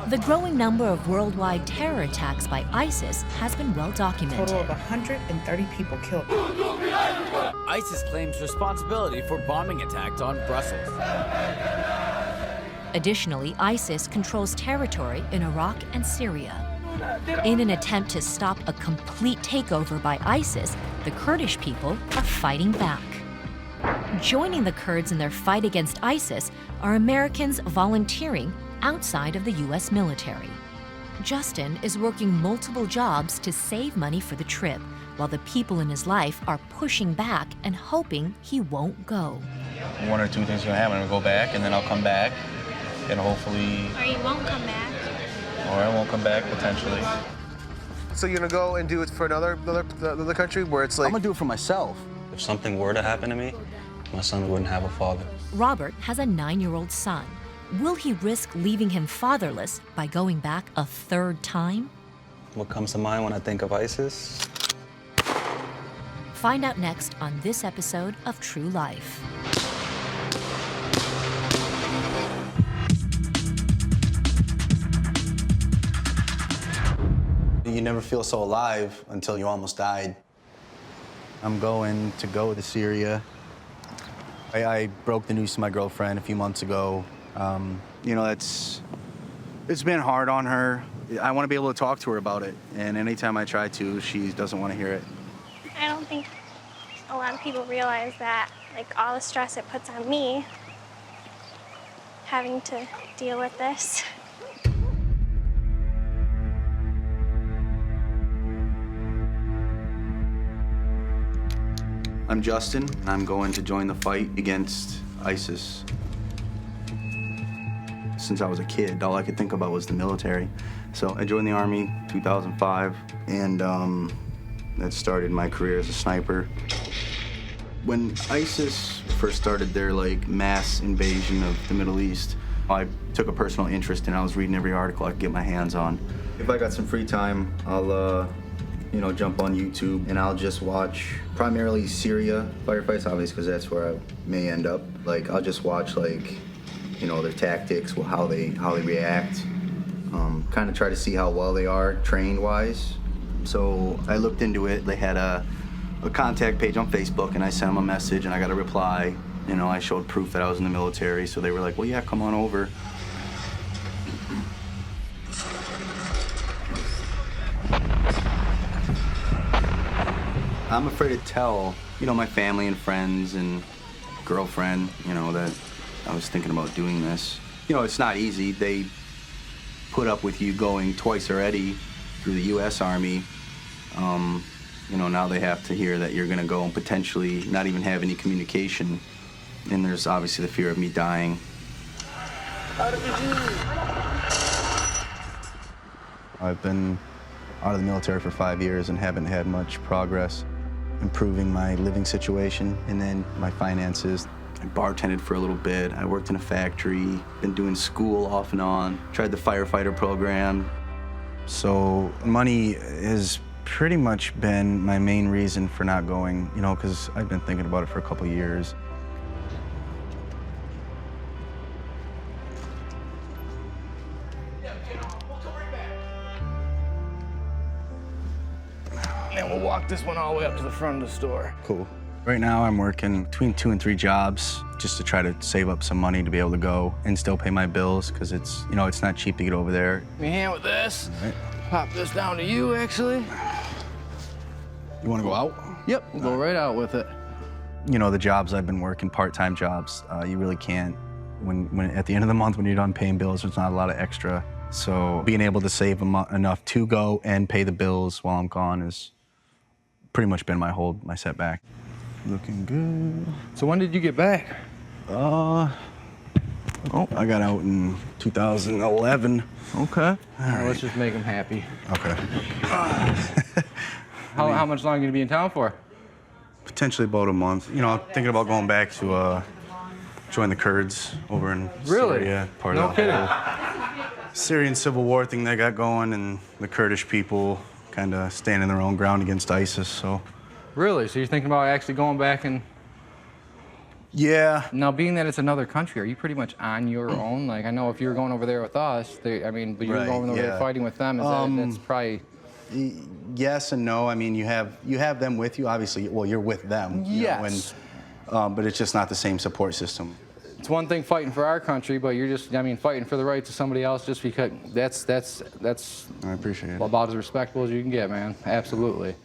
The growing number of worldwide terror attacks by ISIS has been well documented. Total of 130 people killed. ISIS claims responsibility for bombing attacks on Brussels. Additionally, ISIS controls territory in Iraq and Syria. In an attempt to stop a complete takeover by ISIS, the Kurdish people are fighting back. Joining the Kurds in their fight against ISIS are Americans volunteering outside of the U.S. military. Justin is working multiple jobs to save money for the trip, while the people in his life are pushing back and hoping he won't go. One or two things are gonna happen. I'll go back, and then I'll come back, and hopefully... Or you won't come back. Or I won't come back, potentially. So you're gonna go and do it for another country where it's like... I'm gonna do it for myself. If something were to happen to me, my son wouldn't have a father. Robert has a 9-year-old son. Will he risk leaving him fatherless by going back a third time? What comes to mind when I think of ISIS? Find out next on this episode of True Life. You never feel so alive until you almost died. I'm going to Syria. I broke the news to my girlfriend a few months ago. You know, it's been hard on her. I want to be able to talk to her about it, and anytime I try to, she doesn't want to hear it. I don't think a lot of people realize that, like, all the stress it puts on me, having to deal with this. I'm Justin, and I'm going to join the fight against ISIS. Since I was a kid, all I could think about was the military. So I joined the Army 2005, and that started my career as a sniper. When ISIS first started their mass invasion of the Middle East, I took a personal interest and I was reading every article I could get my hands on. If I got some free time, I'll jump on YouTube and I'll just watch primarily Syria firefights, obviously, because that's where I may end up. I'll just watch their tactics, how they react, kind of try to see how well they are trained-wise. So I looked into it. They had a contact page on Facebook, and I sent them a message, and I got a reply. You know, I showed proof that I was in the military, so they were like, well, yeah, come on over. I'm afraid to tell, my family and friends and girlfriend, that I was thinking about doing this. It's not easy. They put up with you going twice already through the U.S. Army. Now they have to hear that you're going to go and potentially not even have any communication. And there's obviously the fear of me dying. I've been out of the military for 5 years and haven't had much progress improving my living situation and then my finances. I bartended for a little bit. I worked in a factory, been doing school off and on, tried the firefighter program. So money has pretty much been my main reason for not going, because I've been thinking about it for a couple of years. And we'll walk this one all the way up to the front of the store. Cool. Right now I'm working between 2 and 3 jobs just to try to save up some money to be able to go and still pay my bills because it's not cheap to get over there. Give me a hand with this. Right. Pop this down to you, actually. You want to go out? Yep, we'll go right out with it. The jobs I've been working, part-time jobs, you really can't. When at the end of the month when you're done paying bills, there's not a lot of extra. So being able to save enough to go and pay the bills while I'm gone has pretty much been my setback. Looking good. So when did you get back? I got out in 2011. Okay. All right, let's just make him happy. Okay. How much longer are you gonna be in town for? Potentially about a month. I'm thinking about going back to join the Kurds over in Syria. Part No of the kidding. whole Syrian civil war thing they got going, and the Kurdish people kind of standing their own ground against ISIS. So. Really? So you're thinking about actually going back and Yeah. Now, being that it's another country, are you pretty much on your own? Like, I know if you were going over there with us, but you're Right, going over there yeah. fighting with them. That's probably. Yes and no. I mean, you have them with you, obviously. Well, you're with them. You know, Yes. but it's just not the same support system. It's one thing fighting for our country, but you're just, fighting for the rights of somebody else just because that's I appreciate it. about as respectable as you can get, man. Absolutely.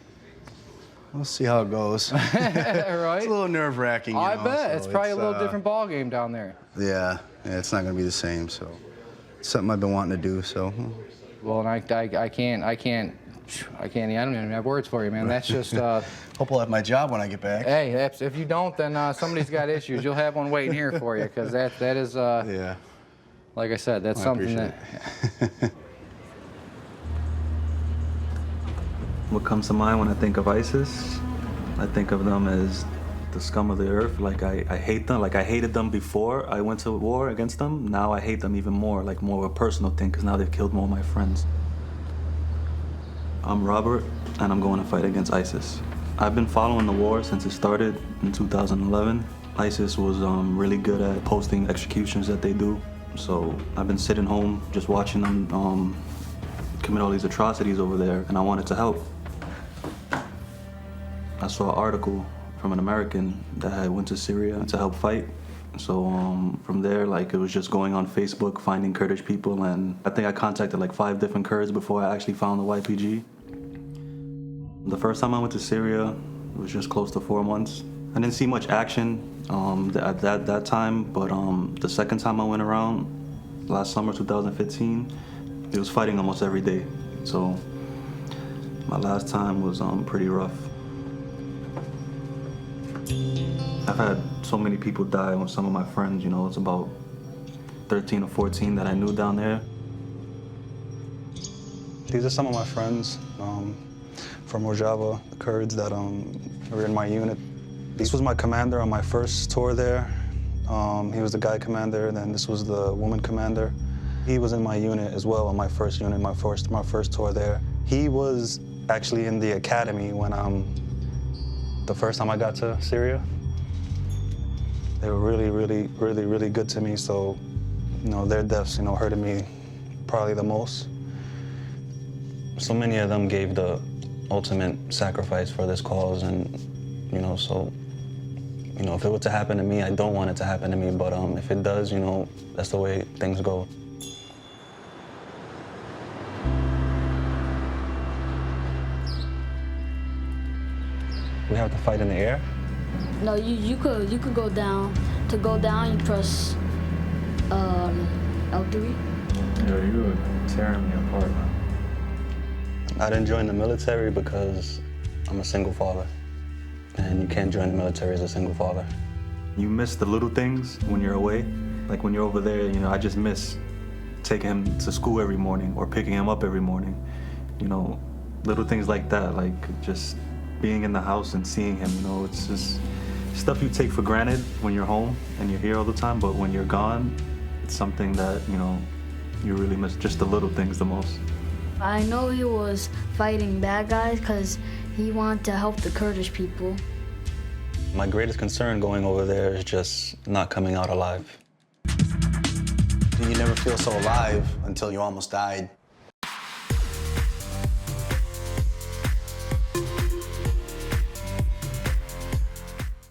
We'll see how it goes. Right? It's a little nerve-wracking. I know, bet. so It's probably a little different ball game down there. Yeah, it's not gonna be the same. So, it's something I've been wanting to do. So. Well, and I don't even have words for you, man. That's just. Hope I'll have my job when I get back. Hey, if you don't, then somebody's got issues. You'll have one waiting here for you, because that is. Yeah. Like I said, that's something that. What comes to mind when I think of ISIS? I think of them as the scum of the earth. Like, I hate them. Like, I hated them before I went to war against them. Now I hate them even more, like more of a personal thing, because now they've killed more of my friends. I'm Robert, and I'm going to fight against ISIS. I've been following the war since it started in 2011. ISIS was really good at posting executions that they do. So I've been sitting home just watching them commit all these atrocities over there, and I wanted to help. I saw an article from an American that went to Syria to help fight. So from there, like, it was just going on Facebook, finding Kurdish people, and I think I contacted like 5 different Kurds before I actually found the YPG. The first time I went to Syria, it was just close to 4 months. I didn't see much action at that time, but the second time I went around, last summer, 2015, it was fighting almost every day. So my last time was pretty rough. I've had so many people die with some of my friends, you know, it's about 13 or 14 that I knew down there. These are some of my friends from Rojava, the Kurds that were in my unit. This was my commander on my first tour there. He was the guy commander, then this was the woman commander. He was in my unit as well on my first unit, my first tour there. He was actually in the academy when the first time I got to Syria. They were really good to me, so, you know, their deaths, you know, hurted me probably the most. So many of them gave the ultimate sacrifice for this cause, and, you know, so, you know, if it were to happen to me, I don't want it to happen to me, but if it does, you know, that's the way things go. We have to fight in the air? No, you could go down. To go down, you press L3. Yo, you were tearing me apart, man. I didn't join the military because I'm a single father, and you can't join the military as a single father. You miss the little things when you're away. Like when you're over there, you know, I just miss taking him to school every morning or picking him up every morning. You know, little things like that, like just being in the house and seeing him, you know, it's just stuff you take for granted when you're home and you're here all the time, but when you're gone, it's something that, you know, you really miss, just the little things the most. I know he was fighting bad guys because he wanted to help the Kurdish people. My greatest concern going over there is just not coming out alive. You never feel so alive until you almost died.